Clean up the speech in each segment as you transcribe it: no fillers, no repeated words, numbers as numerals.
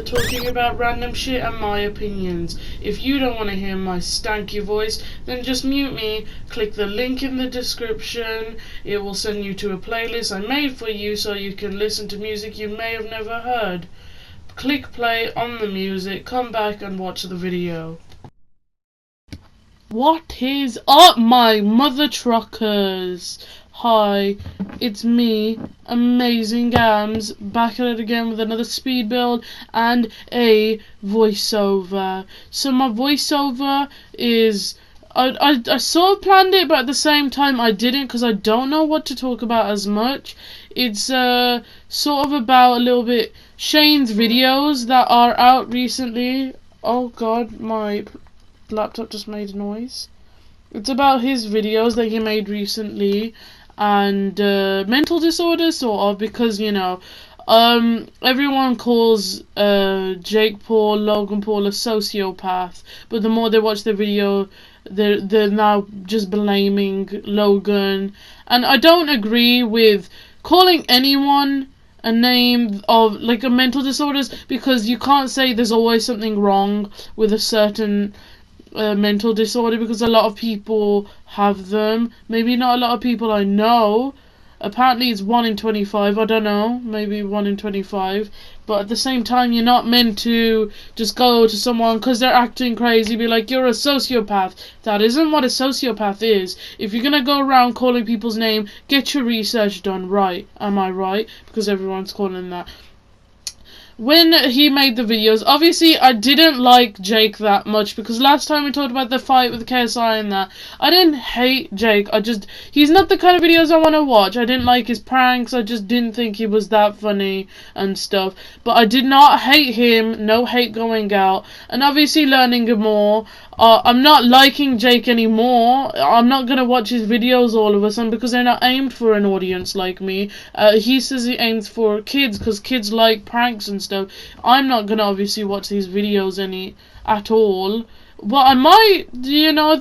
talking about random shit and my opinions. If you don't want to hear my stanky voice, then just mute me. Click the link in the description. It will send you to a playlist I made for you so you can listen to music you may have never heard. Click play on the music, come back and watch the video. What is up, my mother truckers? Hi, it's me, Amazing Gams, back at it again with another speed build and a voiceover. So my voiceover is, I sort of planned it, but at the same time I didn't, because I don't know what to talk about as much. It's sort of about a little bit Shane's videos that are out recently. Oh god, my laptop just made a noise. It's about his videos that he made recently and mental disorders, sort of, because you know, everyone calls Jake Paul, Logan Paul a sociopath, but the more they watch the video, they're now just blaming Logan, and I don't agree with calling anyone a name of like a mental disorders, because you can't say there's always something wrong with a certain mental disorder, because a lot of people have them. Maybe not a lot of people I know. Apparently it's 1 in 25, I don't know, maybe 1 in 25, but at the same time you're not meant to just go to someone because they're acting crazy, be like, you're a sociopath. That isn't what a sociopath is. If you're gonna go around calling people's name, get your research done right. Am I right? Because everyone's calling that. When he made the videos, obviously I didn't like Jake that much, because last time we talked about the fight with KSI and that, I didn't hate Jake, he's not the kind of videos I want to watch. I didn't like his pranks, I just didn't think he was that funny and stuff, but I did not hate him, no hate going out, and obviously learning more. I'm not liking Jake anymore. I'm not gonna watch his videos all of a sudden because they're not aimed for an audience like me. He says he aims for kids because kids like pranks and stuff. I'm not gonna obviously watch these videos at all. Well, I might, you know,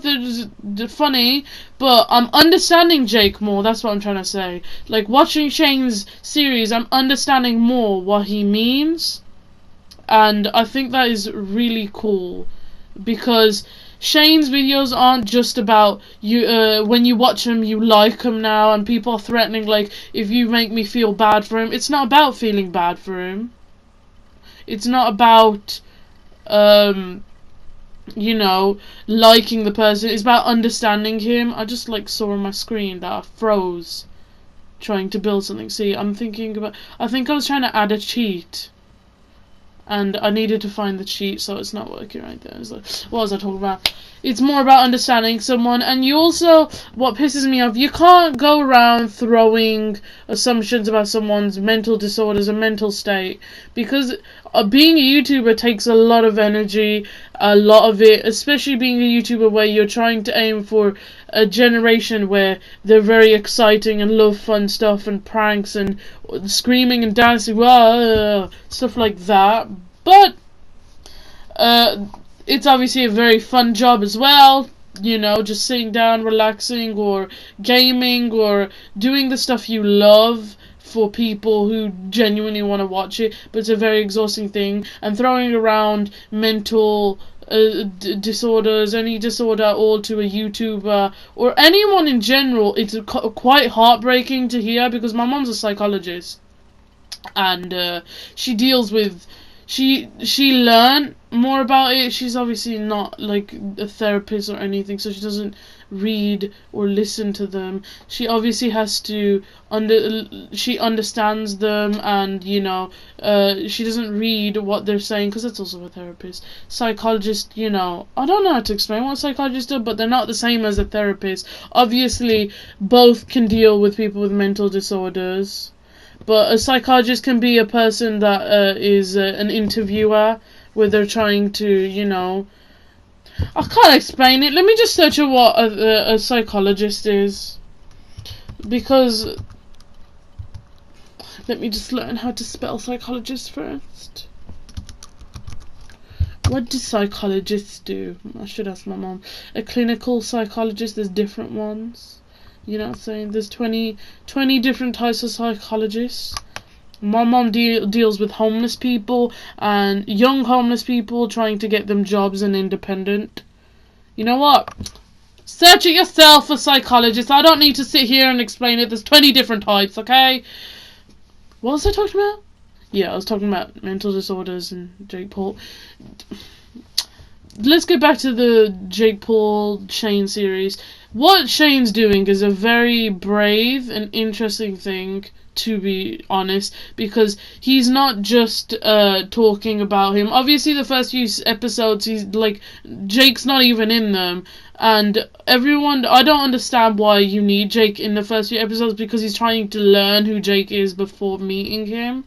they're funny, but I'm understanding Jake more. That's what I'm trying to say. Like, watching Shane's series, I'm understanding more what he means, and I think that is really cool. Because Shane's videos aren't just about you. When you watch him, you like him now, and people are threatening, like, if you make me feel bad for him. It's not about feeling bad for him. It's not about, you know, liking the person. It's about understanding him. I just like saw on my screen that I froze trying to build something. See, I think I was trying to add a cheat, and I needed to find the cheat, so it's not working right there. It's like, what was I talking about? It's more about understanding someone, and you also, what pisses me off, you can't go around throwing assumptions about someone's mental disorders and mental state, because being a YouTuber takes a lot of energy, a lot of it, especially being a YouTuber where you're trying to aim for a generation where they're very exciting and love fun stuff and pranks and screaming and dancing, stuff like that. But it's obviously a very fun job as well, you know, just sitting down, relaxing, or gaming, or doing the stuff you love for people who genuinely want to watch it. But it's a very exhausting thing, and throwing around mental disorders, any disorder, all to a YouTuber or anyone in general, it's quite heartbreaking to hear, because my mom's a psychologist, and she deals with, she learned more about it. She's obviously not like a therapist or anything, so she doesn't read or listen to them. She obviously has to she understands them, and you know, she doesn't read what they're saying, because that's also a therapist. Psychologist, you know, I don't know how to explain what psychologists do, but they're not the same as a therapist. Obviously both can deal with people with mental disorders, but a psychologist can be a person that is an interviewer, where they're trying to, you know, I can't explain it. Let me just search at what a psychologist is, because let me just learn how to spell psychologist first. What do psychologists do? I should ask my mom. A clinical psychologist, there's different ones. You know what I'm saying? There's 20 different types of psychologists. My mom deals with homeless people and young homeless people, trying to get them jobs and independent. You know what? Search it yourself for psychologists. I don't need to sit here and explain it. There's 20 different types, okay? What was I talking about? Yeah, I was talking about mental disorders and Jake Paul. Let's get back to the Jake Paul Shane series. What Shane's doing is a very brave and interesting thing, to be honest, because he's not just talking about him. Obviously, the first few episodes, he's like, Jake's not even in them, and everyone, I don't understand why you need Jake in the first few episodes, because he's trying to learn who Jake is before meeting him.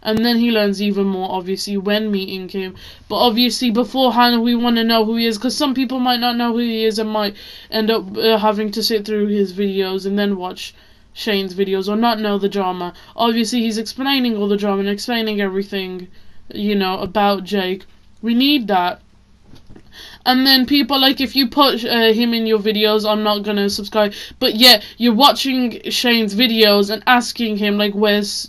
And then he learns even more, obviously, when meeting him. But obviously, beforehand, we want to know who he is, because some people might not know who he is and might end up having to sit through his videos and then watch Shane's videos, or not know the drama. Obviously, he's explaining all the drama and explaining everything, you know, about Jake. We need that. And then people, like, if you put him in your videos, I'm not gonna subscribe. But yeah, you're watching Shane's videos and asking him, like, where's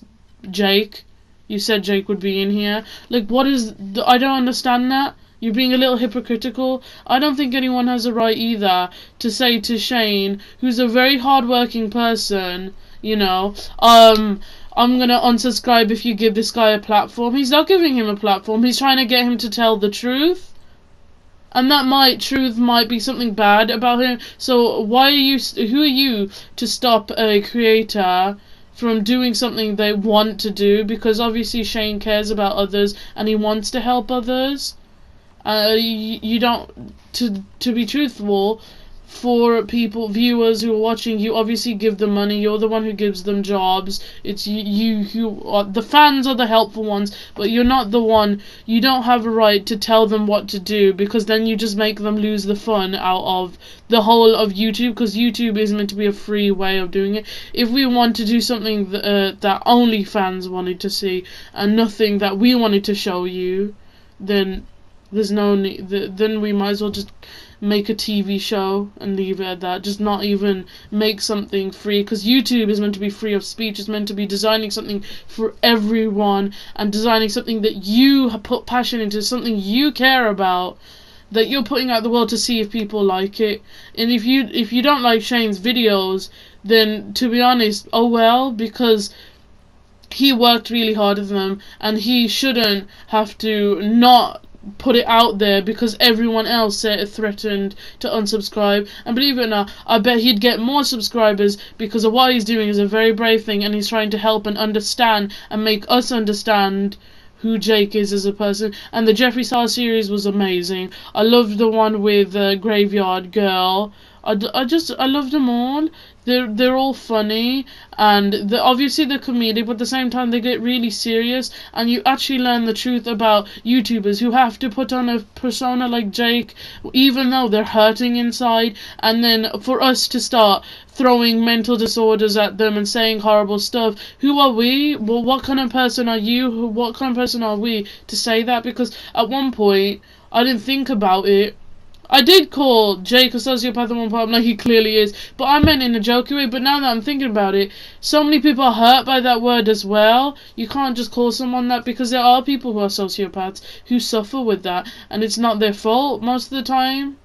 Jake? You said Jake would be in here. Like, what is... I don't understand that. You're being a little hypocritical. I don't think anyone has a right either to say to Shane, who's a very hard-working person, you know, I'm gonna unsubscribe if you give this guy a platform. He's not giving him a platform. He's trying to get him to tell the truth. And that truth might be something bad about him. So who are you to stop a creator from doing something they want to do? Because obviously Shane cares about others and he wants to help others. You don't, to be truthful, for viewers who are watching, you obviously give them money. You're the one who gives them jobs. It's you who are, the fans are the helpful ones, but you're not the one. You don't have a right to tell them what to do, because then you just make them lose the fun out of the whole of YouTube, because YouTube is meant to be a free way of doing it. If we want to do something that only fans wanted to see and nothing that we wanted to show you, then there's no need. Then we might as well just make a TV show and leave it at that. Just not even make something free, because YouTube is meant to be free of speech. It's meant to be designing something for everyone and designing something that you have put passion into, something you care about, that you're putting out the world to see if people like it. And if you don't like Shane's videos, then to be honest, oh well, because he worked really hard at them and he shouldn't have to not put it out there because everyone else threatened to unsubscribe. And believe it or not, I bet he'd get more subscribers, because of what he's doing is a very brave thing, and he's trying to help and understand and make us understand who Jake is as a person. And the Jeffree Star series was amazing. I loved the one with Graveyard Girl. I love them all. They're all funny, and obviously they're comedic, but at the same time they get really serious, and you actually learn the truth about YouTubers who have to put on a persona like Jake, even though they're hurting inside, and then for us to start throwing mental disorders at them and saying horrible stuff. Who are we? Well, what kind of person are you? What kind of person are we to say that? Because at one point, I didn't think about it. I did call Jake a sociopath at one point, like he clearly is, but I meant in a jokey way. But now that I'm thinking about it, so many people are hurt by that word as well. You can't just call someone that, because there are people who are sociopaths who suffer with that, and it's not their fault most of the time.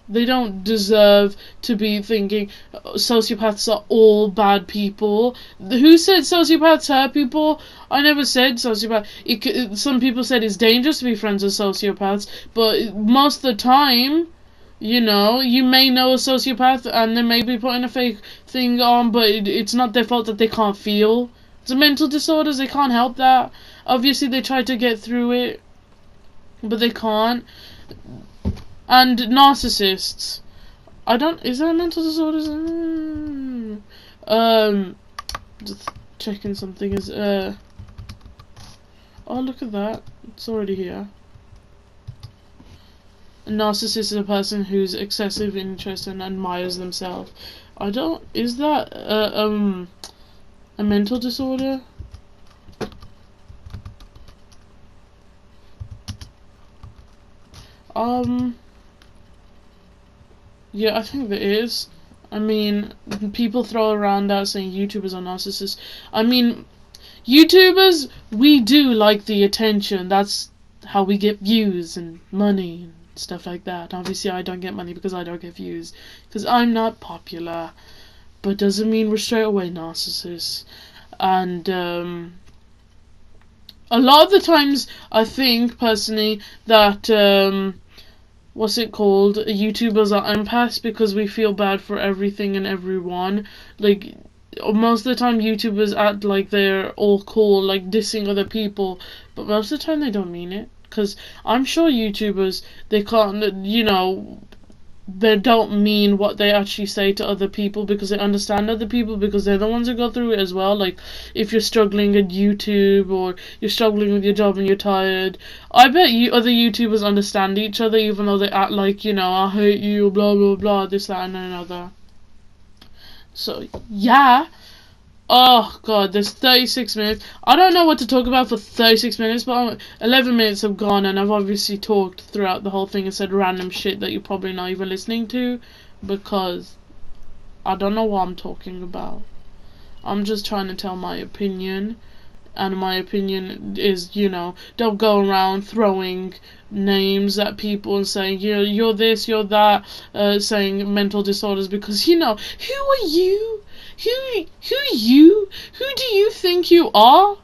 They don't deserve to be thinking sociopaths are all bad people. Who said sociopaths hurt people? I never said sociopath. Some people said it's dangerous to be friends with sociopaths, but most of the time, you know, you may know a sociopath and they may be putting a fake thing on, but it's not their fault that they can't feel. It's a mental disorders, they can't help that. Obviously they try to get through it, but they can't. And narcissists. Is there mental disorders? Just checking something is, oh, look at that. It's already here. A narcissist is a person who's excessive interest and admires themselves. Is that, a mental disorder? Yeah, I think there is. I mean, people throw around that saying YouTubers are narcissists. I mean, YouTubers, we do like the attention. That's how we get views and money and stuff like that. Obviously, I don't get money because I don't get views, because I'm not popular. But doesn't mean we're straight away narcissists. And a lot of the times, I think personally that what's it called? YouTubers are empaths because we feel bad for everything and everyone. Like, most of the time YouTubers act like they're all cool, like dissing other people, but most of the time they don't mean it. Because I'm sure YouTubers, they can't, they don't mean what they actually say to other people, because they understand other people, because they're the ones who go through it as well. Like, if you're struggling at YouTube, or you're struggling with your job and you're tired, I bet other YouTubers understand each other, even though they act like, I hate you, blah blah blah, this, that and another. So yeah. Oh god, there's 36 minutes. I don't know what to talk about for 36 minutes, but 11 minutes have gone, and I've obviously talked throughout the whole thing and said random shit that you're probably not even listening to, because I don't know what I'm talking about. I'm just trying to tell my opinion, and my opinion is, don't go around throwing names at people and saying, you're this, you're that, saying mental disorders, because, who are you? Who you? Who do you think you are?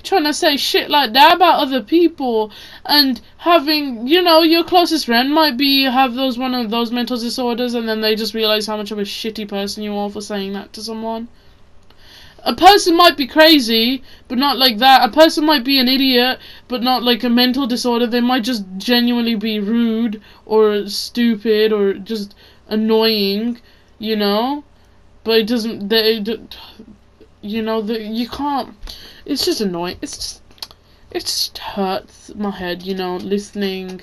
Trying to say shit like that about other people, and having, your closest friend might have one of those mental disorders, and then they just realize how much of a shitty person you are for saying that to someone. A person might be crazy, but not like that. A person might be an idiot, but not like a mental disorder. They might just genuinely be rude, or stupid, or just annoying, But it doesn't, you can't, it's just annoying. It just hurts my head, listening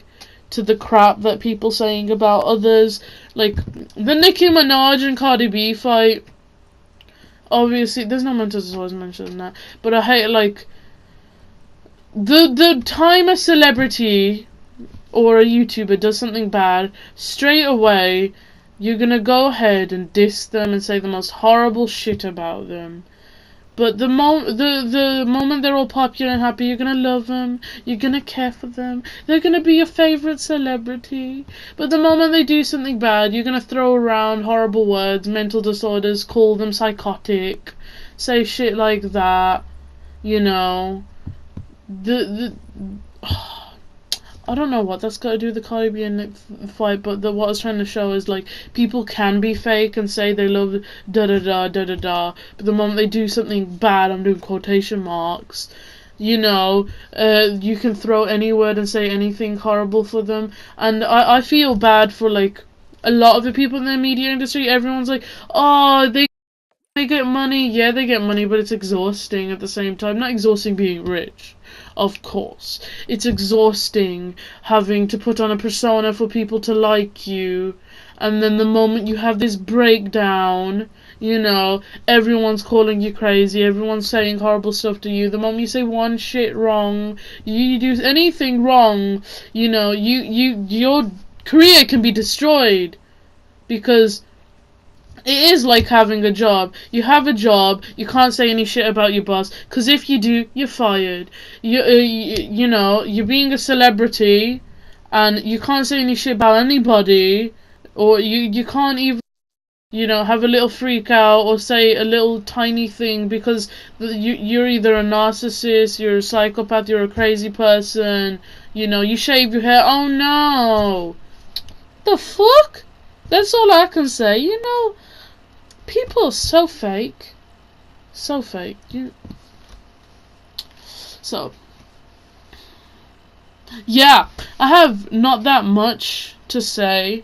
to the crap that people saying about others. Like, the Nicki Minaj and Cardi B fight. Obviously, there's no mental disorders mentioned in that, but I hate, like, the time a celebrity or a YouTuber does something bad, straight away you're gonna go ahead and diss them and say the most horrible shit about them. But the moment they're all popular and happy, you're gonna love them, you're gonna care for them, they're gonna be your favorite celebrity. But the moment they do something bad, you're gonna throw around horrible words, mental disorders, call them psychotic, say shit like that, I don't know what that's got to do with the Cardi B and Nick fight, but what I was trying to show is, like, people can be fake and say they love da-da-da, but the moment they do something bad, I'm doing quotation marks, you can throw any word and say anything horrible for them, and I feel bad for, like, a lot of the people in the media industry. Everyone's like, oh, they get money. Yeah, they get money, but it's exhausting at the same time. Not exhausting being rich, of course. It's exhausting having to put on a persona for people to like you, and then the moment you have this breakdown, everyone's calling you crazy, everyone's saying horrible stuff to you. The moment you say one shit wrong, you do anything wrong, your career can be destroyed, because it is like having a job. You have a job, you can't say any shit about your boss, because if you do, you're fired. You're being a celebrity, and you can't say any shit about anybody, or you can't even, have a little freak out or say a little tiny thing, because you're either a narcissist, you're a psychopath, you're a crazy person, you shave your hair. Oh no! The fuck? That's all I can say, People are so fake. So fake. So, yeah, I have not that much to say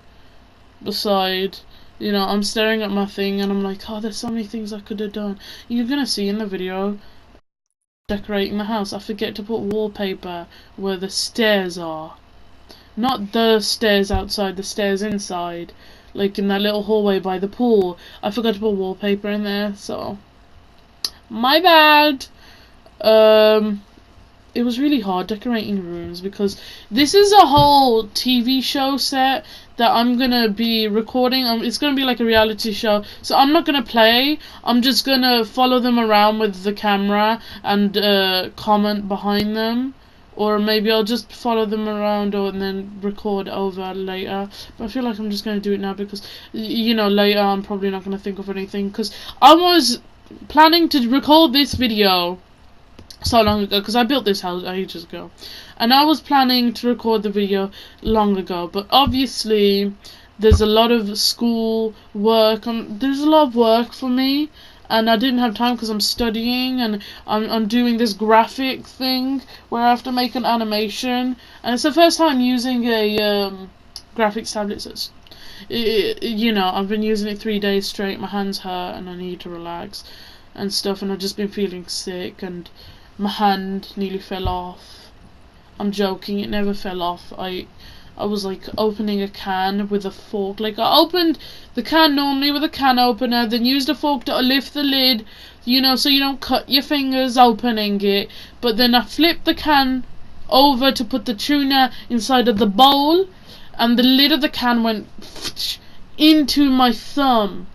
beside, I'm staring at my thing and I'm like, oh, there's so many things I could have done. You're gonna see in the video, decorating the house, I forget to put wallpaper where the stairs are. Not the stairs outside, the stairs inside. Like in that little hallway by the pool. I forgot to put wallpaper in there, so my bad. it was really hard decorating rooms because this is a whole TV show set that I'm gonna be recording. It's gonna be like a reality show, so I'm not gonna play. I'm just gonna follow them around with the camera and comment behind them, or maybe I'll just follow them around and then record over later. But I feel like I'm just gonna do it now because later I'm probably not gonna think of anything because I was planning to record this video so long ago because I built this house ages ago, and I was planning to record the video long ago, but obviously there's a lot of school work there's a lot of work for me, and I didn't have time because I'm studying and I'm doing this graphic thing where I have to make an animation, and it's the first time using a graphics tablet. So I've been using it 3 days straight. My hands hurt and I need to relax and stuff, and I've just been feeling sick and my hand nearly fell off. I'm joking, it never fell off. I was like opening a can with a fork. Like I opened the can normally with a can opener, then used a fork to lift the lid, so you don't cut your fingers opening it. But then I flipped the can over to put the tuna inside of the bowl, and the lid of the can went into my thumb.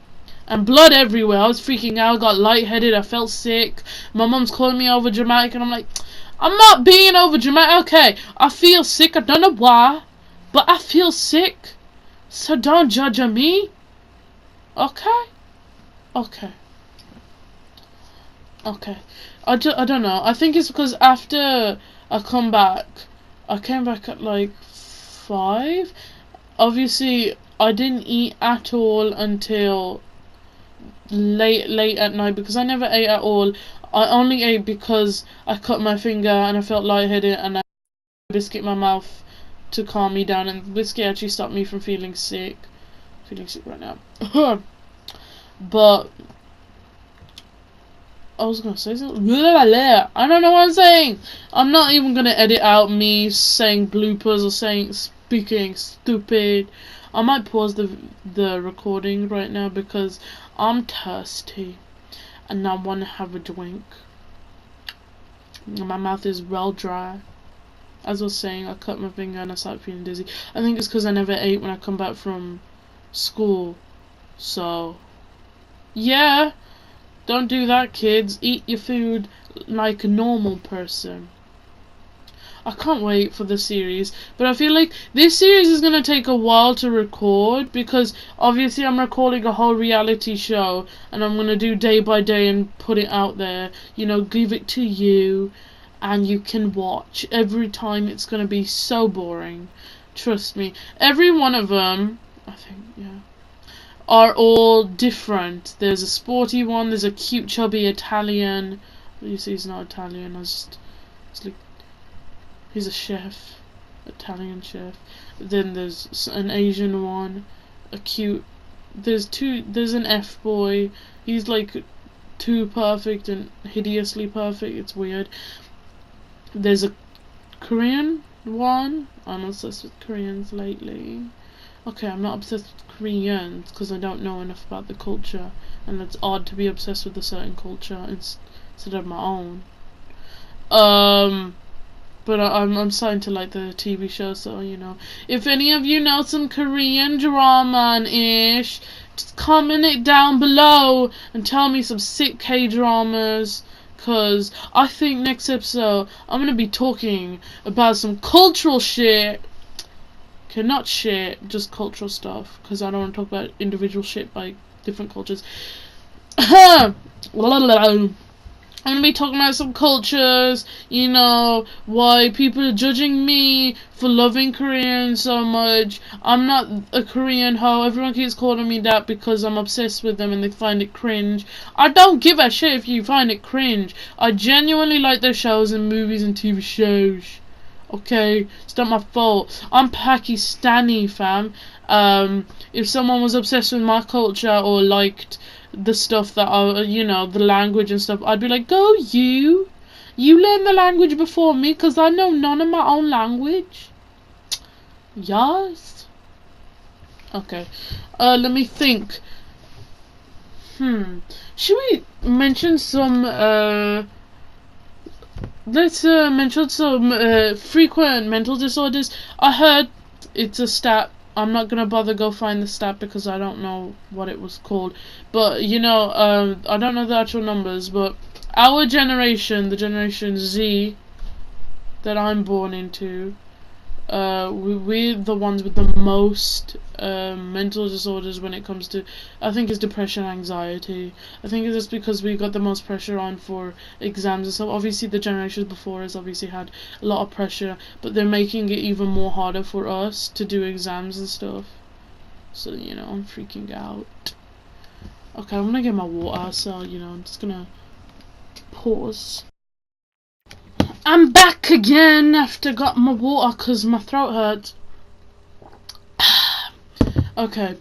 And blood everywhere. I was freaking out, got lightheaded, I felt sick. My mum's calling me over dramatic, and I'm like, I'm not being over dramatic. Okay, I feel sick, I don't know why, but I feel sick. So don't judge me. Okay? Okay. Okay. I don't know. I think it's because after I came back at like 5. Obviously, I didn't eat at all until late at night because I never ate at all. I only ate because I cut my finger and I felt lightheaded and I had a biscuit in my mouth to calm me down, and the biscuit actually stopped me from feeling sick. Feeling sick right now. But I was gonna say something. I don't know what I'm saying. I'm not even gonna edit out me saying bloopers or speaking stupid. I might pause the recording right now because I'm thirsty and I want to have a drink. My mouth is well dry. As I was saying, I cut my finger and I started feeling dizzy. I think it's because I never ate when I come back from school. So, yeah. Don't do that, kids. Eat your food like a normal person. I can't wait for the series, but I feel like this series is gonna take a while to record because obviously I'm recording a whole reality show and I'm gonna do day by day and put it out there, give it to you and you can watch. Every time it's gonna be so boring. Trust me. Every one of them, I think, yeah, are all different. There's a sporty one, there's a cute chubby Italian. You see, he's not Italian, it's like, he's a chef, Italian chef. Then there's an Asian one, a cute. There's an F boy. He's like too perfect and hideously perfect. It's weird. There's a Korean one. I'm obsessed with Koreans lately. Okay, I'm not obsessed with Koreans because I don't know enough about the culture, and it's odd to be obsessed with a certain culture instead of my own. But I'm starting to like the TV show, so if any of you know some Korean drama and ish, just comment it down below and tell me some sick K-dramas, cause I think next episode I'm gonna be talking about some cultural shit. Okay, not shit, just cultural stuff, cause I don't want to talk about individual shit by different cultures. I'm gonna be talking about some cultures, why people are judging me for loving Koreans so much. I'm not a Korean hoe. Everyone keeps calling me that because I'm obsessed with them and they find it cringe. I don't give a shit if you find it cringe. I genuinely like their shows and movies and TV shows. Okay, it's not my fault. I'm Pakistani, fam. If someone was obsessed with my culture or liked the stuff that the language and stuff, I'd be like, go you learn the language before me, because I know none of my own language. Yes. Okay, let me think. Should we mention some let's mention some frequent mental disorders. I heard it's a stat. I'm not gonna bother go find the stat because I don't know what it was called. But you know, I don't know the actual numbers. But our generation, the generation Z that I'm born into, we're the ones with the most mental disorders when it comes to, I think it's depression, anxiety. I think it's just because we got the most pressure on for exams and stuff. Obviously the generations before us obviously had a lot of pressure, but they're making it even more harder for us to do exams and stuff. So, you know, I'm freaking out. Okay, I'm gonna get my water, so, you know, I'm just gonna pause. I'm back again after I got my water because my throat hurts. Okay,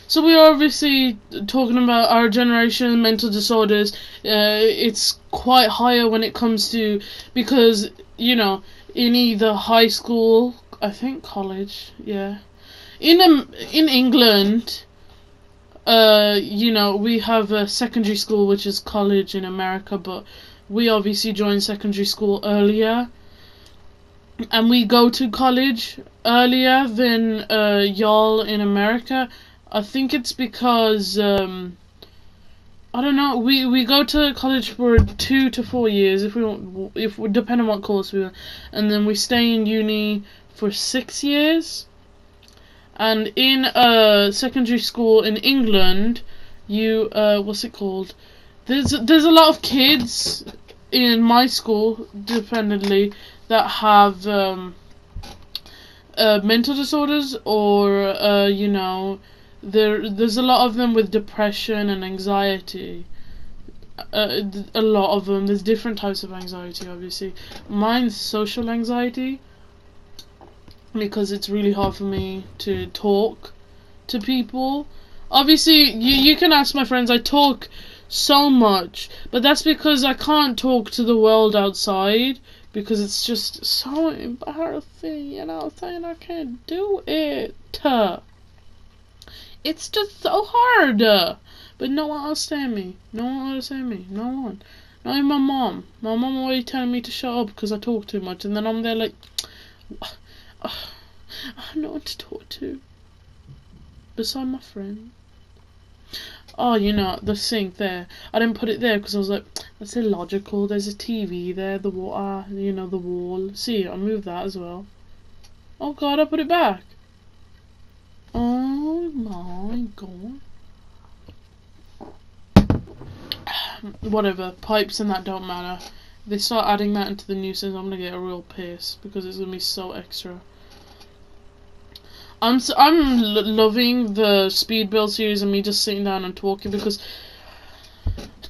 so we're obviously talking about our generation mental disorders. It's quite higher when it comes to, because, you know, in either high school, I think college, yeah. In England, you know, we have a secondary school, which is college in America, but we obviously joined secondary school earlier, and we go to college earlier than y'all in America. I think it's because I don't know. We go to college for 2 to 4 years if we want, if we depend on what course we want, and then we stay in uni for 6 years. And in secondary school in England, you what's it called? There's a lot of kids in my school, dependently, that have mental disorders, or you know, there's a lot of them with depression and anxiety. A lot of them. There's different types of anxiety, obviously. Mine's social anxiety, because it's really hard for me to talk to people. Obviously, you can ask my friends. I talk so much, but that's because I can't talk to the world outside, because it's just so embarrassing, you know, saying I can't do it. It's just so hard. But no one understand me. No one understand me. No one. Not even my mom. My mom always telling me to shut up because I talk too much, and then I'm there like, I have no one to talk to beside my friend. Oh, you know, the sink there. I didn't put it there because I was like, that's illogical. There's a TV there, the water, you know, the wall. See, I moved that as well. Oh god, I put it back. Oh my god. Whatever, pipes and that don't matter. If they start adding that into the nuisance, I'm gonna get a real piss because it's gonna be so extra. I'm loving the speed build series and me just sitting down and talking, because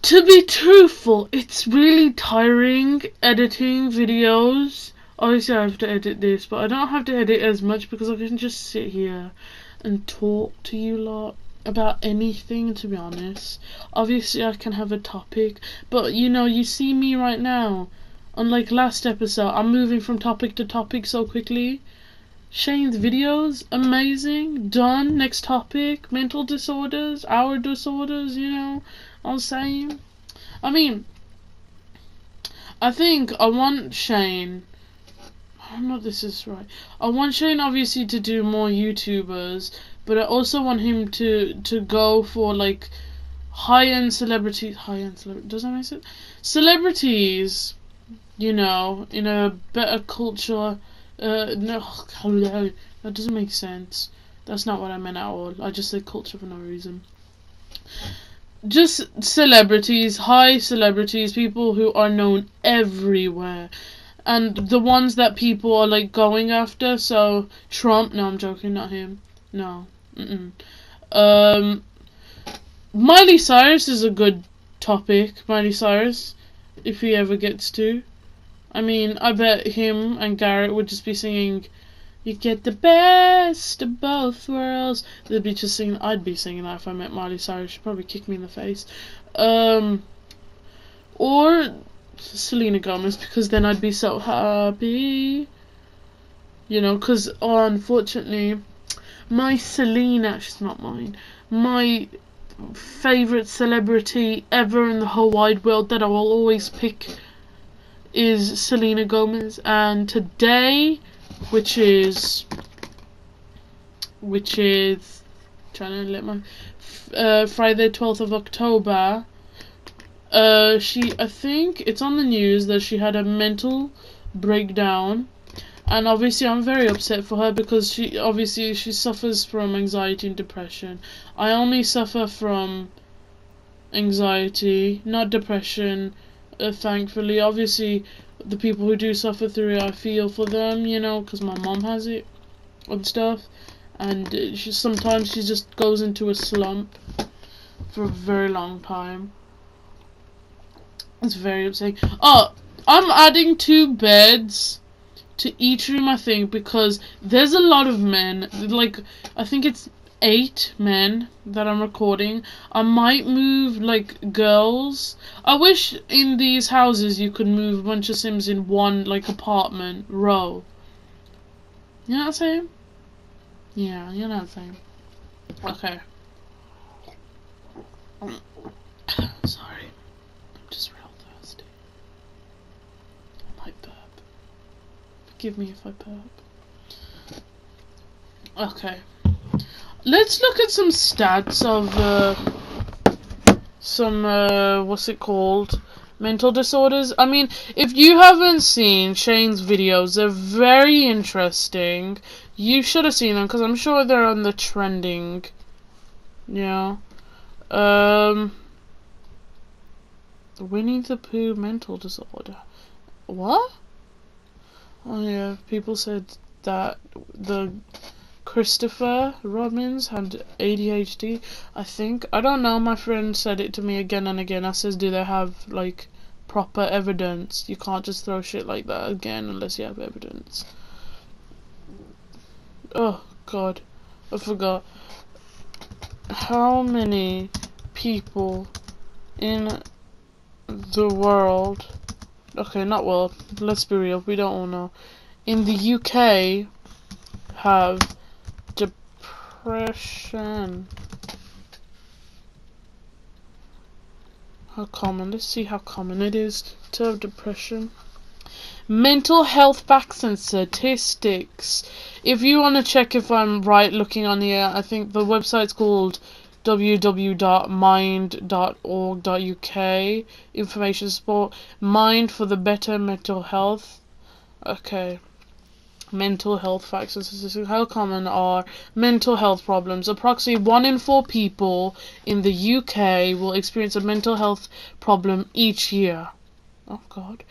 to be truthful, it's really tiring editing videos. Obviously I have to edit this, but I don't have to edit as much because I can just sit here and talk to you lot about anything, to be honest. Obviously I can have a topic, but you know, you see me right now, unlike last episode, I'm moving from topic to topic so quickly. Shane's videos, amazing, done, next topic, mental disorders, our disorders, you know, I'm saying. I mean, I think I want Shane, I don't know if this is right, I want Shane obviously to do more YouTubers, but I also want him to go for like high-end celebrities, does that make sense? Celebrities, you know, in a better culture. No, that doesn't make sense. That's not what I meant at all. I just said culture for no reason. Just celebrities, high celebrities, people who are known everywhere, and the ones that people are like going after. So Trump, no, I'm joking, not him. No, Miley Cyrus is a good topic. Miley Cyrus, if he ever gets to. I mean, I bet him and Garrett would just be singing, "You get the best of both worlds." They'd be just singing. I'd be singing that if I met Miley Cyrus. She'd probably kick me in the face. Or Selena Gomez, because then I'd be so happy. You know, because unfortunately, my Selena, she's not mine. My favourite celebrity ever in the whole wide world that I will always pick is Selena Gomez, and today, which is trying to let my Friday 12th of October. I think it's on the news that she had a mental breakdown, and obviously I'm very upset for her because she suffers from anxiety and depression. I only suffer from anxiety, not depression, thankfully. Obviously, the people who do suffer through it, I feel for them, because my mom has it and stuff, and sometimes she just goes into a slump for a very long time. It's very upsetting. Oh, I'm adding 2 beds to each room, I think, because there's a lot of men. Like, I think it's 8 men that I'm recording. I might move, like, girls. I wish in these houses you could move a bunch of Sims in one, like, apartment row. You know what I'm saying? Yeah, you know what I'm saying. Okay. Sorry. I'm just real thirsty. I might burp. Forgive me if I burp. Okay. Let's look at some stats of some what's it called? Mental disorders. I mean, if you haven't seen Shane's videos, they're very interesting. You should have seen them because I'm sure they're on the trending. Yeah. Winnie the Pooh mental disorder. What? Oh yeah, people said that the Christopher Robins had ADHD, I think. I don't know, my friend said it to me again and again. I says, do they have, like, proper evidence? You can't just throw shit like that again unless you have evidence. Oh, God. I forgot. How many people in the world... Okay, not world. Let's be real. We don't all know. In the UK have depression. How common? Let's see how common it is to have depression. Mental health facts and statistics. If you want to check if I'm right looking on here, I think the website's called www.mind.org.uk. Information support. Mind for the better mental health. Okay. Mental health facts and statistics. How common are mental health problems? Approximately 1 in 4 people in the UK will experience a mental health problem each year. Oh, God.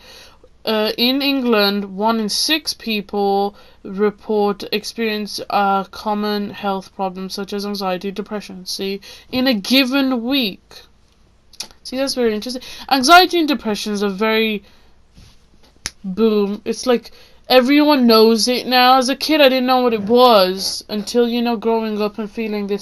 In England, 1 in 6 people report experience common health problems such as anxiety, depression. See, in a given week. See, that's very interesting. Anxiety and depression is a very boom. It's like everyone knows it now. As a kid, I didn't know what it was until, growing up and feeling the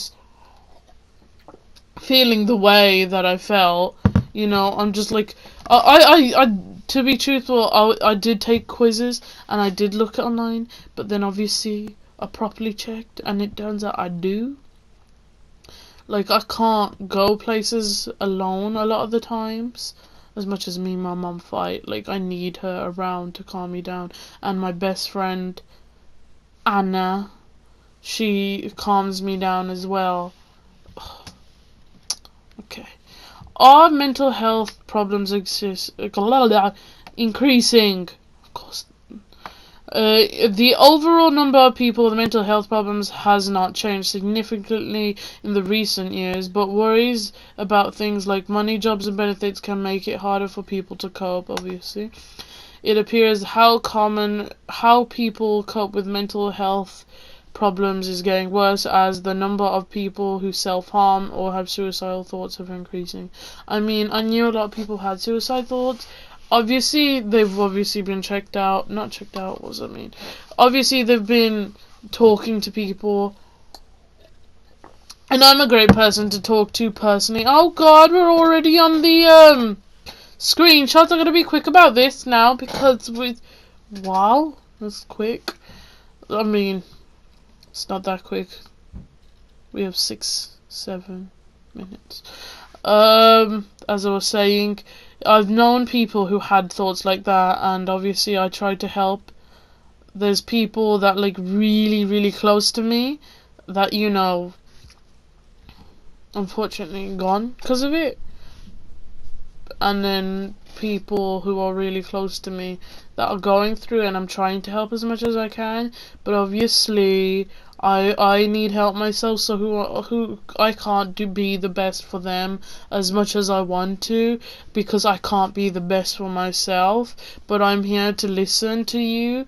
way that I felt. I'm just like, to be truthful, I did take quizzes and I did look online, but then obviously I properly checked and it turns out I do. Like, I can't go places alone a lot of the times. As much as me and my mum fight, like, I need her around to calm me down. And my best friend, Anna, she calms me down as well. Okay. Are mental health problems increasing? Of course. The overall number of people with mental health problems has not changed significantly in the recent years, but worries about things like money, jobs, and benefits can make it harder for people to cope, obviously. It appears how people cope with mental health problems is getting worse as the number of people who self-harm or have suicidal thoughts are increasing. I mean, I knew a lot of people had suicide thoughts. Obviously, they've been checked out. Not checked out, what does that mean? Obviously, they've been talking to people. And I'm a great person to talk to personally. Oh God, we're already on the screenshots. I'm gonna be quick about this now because wow, that's quick. I mean, it's not that quick. We have 6-7 minutes. As I was saying, I've known people who had thoughts like that, and obviously I tried to help. There's people that like really, really close to me that, you know, unfortunately gone because of it. And then people who are really close to me that are going through, and I'm trying to help as much as I can, but obviously I need help myself, so who I can't be the best for them as much as I want to, because I can't be the best for myself. But I'm here to listen to you.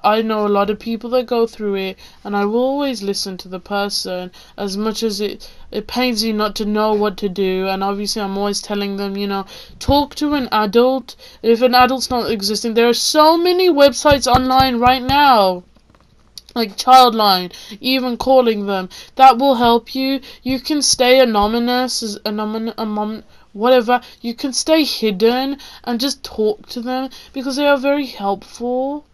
I know a lot of people that go through it, and I will always listen to the person, as much as it pains you not to know what to do. And obviously I'm always telling them, you know, talk to an adult. If an adult's not existing, there are so many websites online right now, like Childline, even calling them, that will help you. You can stay anonymous, whatever. You can stay hidden and just talk to them, because they are very helpful.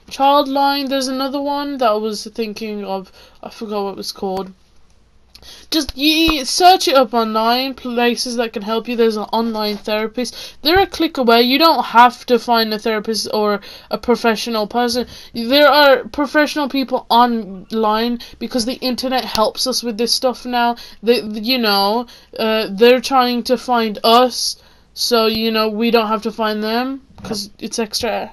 Childline, there's another one that I was thinking of, I forgot what it was called. Just search it up online, places that can help you. There's an online therapist. They're a click away. You don't have to find a therapist or a professional person. There are professional people online, because the internet helps us with this stuff now. They're trying to find us, so, you know, we don't have to find them, because it's extra.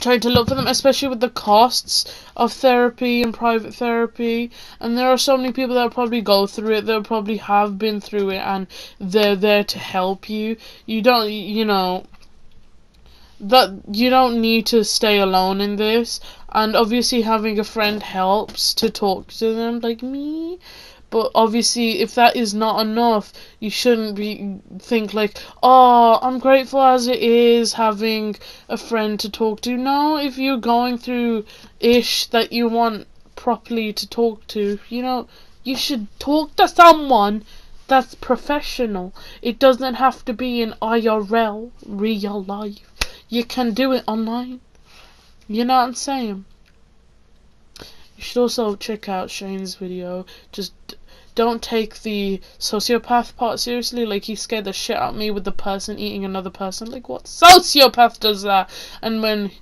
Trying to look for them, especially with the costs of therapy and private therapy. And there are so many people that probably go through it, that probably have been through it, and they're there to help you. You don't need to stay alone in this. And obviously having a friend helps to talk to them, like me. But obviously, if that is not enough, you shouldn't think like, oh, I'm grateful as it is having a friend to talk to. No, if you're going through ish that you want properly to talk to, you know, you should talk to someone that's professional. It doesn't have to be in IRL, real life. You can do it online. You know what I'm saying? You should also check out Shane's video. Just don't take the sociopath part seriously. Like, he scared the shit out of me with the person eating another person. Like, what sociopath does that? And when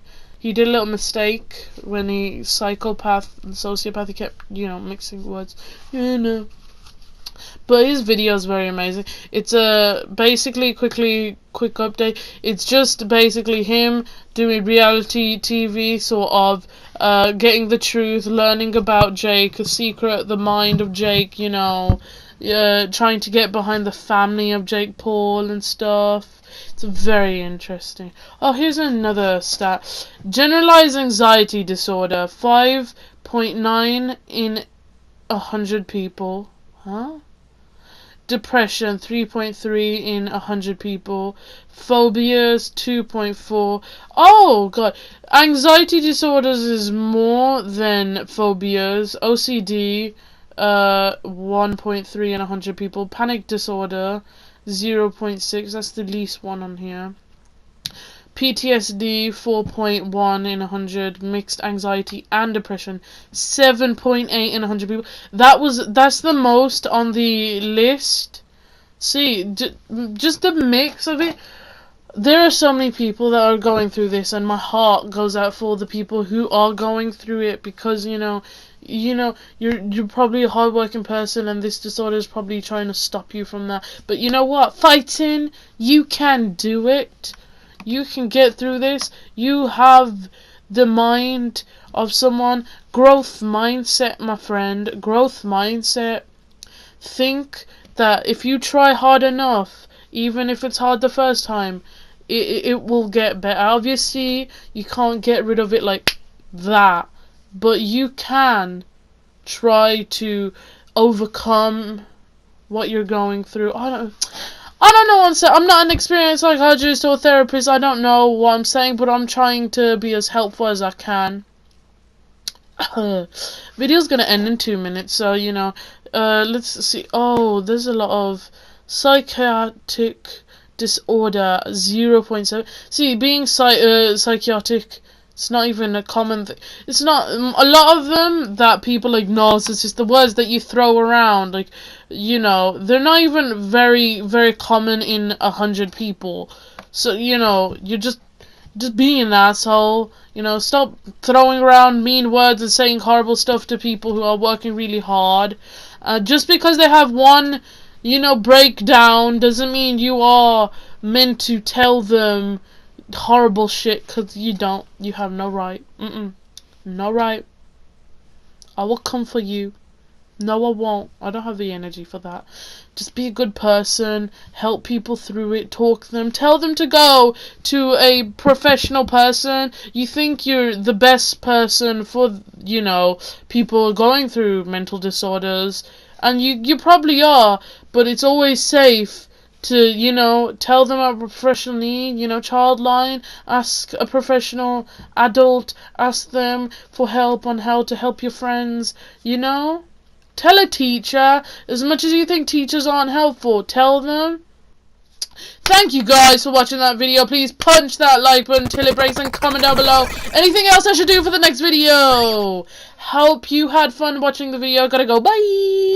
he did a little mistake, when he psychopath and sociopath, he kept, you know, mixing words. You know. But his video is very amazing. It's basically quick update. It's just basically him doing reality TV, sort of, getting the truth, learning about Jake, the secret, the mind of Jake, you know, trying to get behind the family of Jake Paul and stuff. It's very interesting. Oh, here's another stat. Generalized anxiety disorder, 5.9 in 100 people. Huh? Depression, 3.3 in 100 people. Phobias, 2.4. Oh, God. Anxiety disorders is more than phobias. OCD, 1.3 in 100 people. Panic disorder, 0.6. That's the least one on here. PTSD, 4.1 in 100. Mixed anxiety and depression, 7.8 in 100 people. That's the most on the list. See, just the mix of it. There are so many people that are going through this, and my heart goes out for the people who are going through it, because you're probably a hardworking person, and this disorder is probably trying to stop you from that. But you know what? Fighting, you can do it. You can get through this. You have the mind of someone. Growth mindset, my friend. Growth mindset. Think that if you try hard enough, even if it's hard the first time, it will get better. Obviously, you can't get rid of it like that, but you can try to overcome what you're going through. I don't know what I'm saying. I'm not an experienced psychologist or therapist. I don't know what I'm saying, but I'm trying to be as helpful as I can. Video's gonna end in 2 minutes, so, you know, let's see. Oh, there's a lot of psychiatric disorder, 0.7. See, being psychotic, It's not even a common thing. It's not a lot of them that people like narcissist. The words that you throw around, like, you know, they're not even very common in 100 people. So you know, you're just being an asshole. You know, stop throwing around mean words and saying horrible stuff to people who are working really hard. Just because they have one, you know, breakdown doesn't mean you are meant to tell them horrible shit, because you don't. You have no right. No right. I will come for you. No, I won't. I don't have the energy for that. Just be a good person, help people through it, talk to them, tell them to go to a professional person. You think you're the best person for, you know, people going through mental disorders, and you probably are, but it's always safe to, you know, tell them about professional need, you know, child line, ask a professional adult, ask them for help on how to help your friends, you know? Tell a teacher. As much as you think teachers aren't helpful, tell them. Thank you guys for watching that video. Please punch that like button till it breaks and comment down below anything else I should do for the next video. Hope you had fun watching the video. Gotta go. Bye.